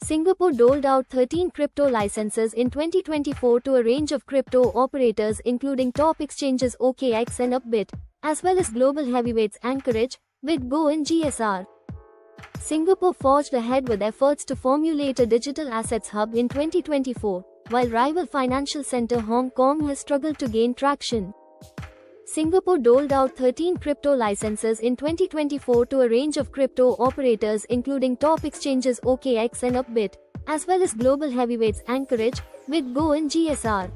Singapore doled out 13 crypto licenses in 2024 to a range of crypto operators including top exchanges OKX and Upbit, as well as global heavyweights Anchorage, BitGo and GSR. Singapore forged ahead with efforts to formulate a digital assets hub in 2024, while rival financial center Hong Kong has struggled to gain traction. Singapore doled out 13 crypto licenses in 2024 to a range of crypto operators including top exchanges OKX and Upbit, as well as global heavyweights Anchorage, BitGo and GSR.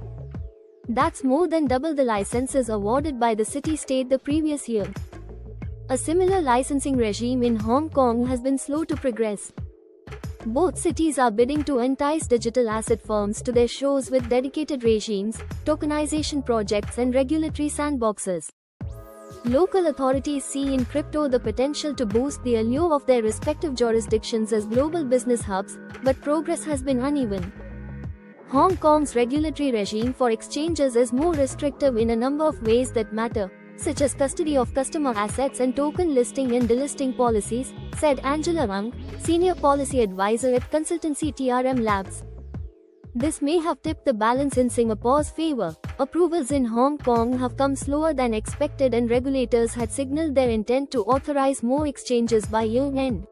That's more than double the licenses awarded by the city-state the previous year. A similar licensing regime in Hong Kong has been slow to progress. Both cities are bidding to entice digital asset firms to their shores with dedicated regimes, tokenization projects and regulatory sandboxes. Local authorities see in crypto the potential to boost the allure of their respective jurisdictions as global business hubs, but progress has been uneven. Hong Kong's regulatory regime for exchanges is more restrictive in a number of ways that matter, such as custody of customer assets and token listing and delisting policies, said Angela Ng, Senior Policy Advisor at consultancy TRM Labs. This may have tipped the balance in Singapore's favor. Approvals in Hong Kong have come slower than expected and regulators had signaled their intent to authorize more exchanges by year-end.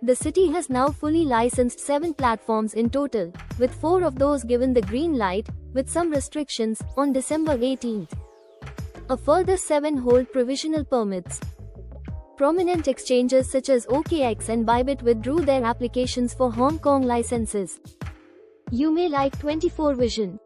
The city has now fully licensed 7 platforms in total, with 4 of those given the green light, with some restrictions, on December 18. A further 7 hold provisional permits. Prominent exchanges such as OKX and Bybit withdrew their applications for Hong Kong licenses. You may like 24 Vision.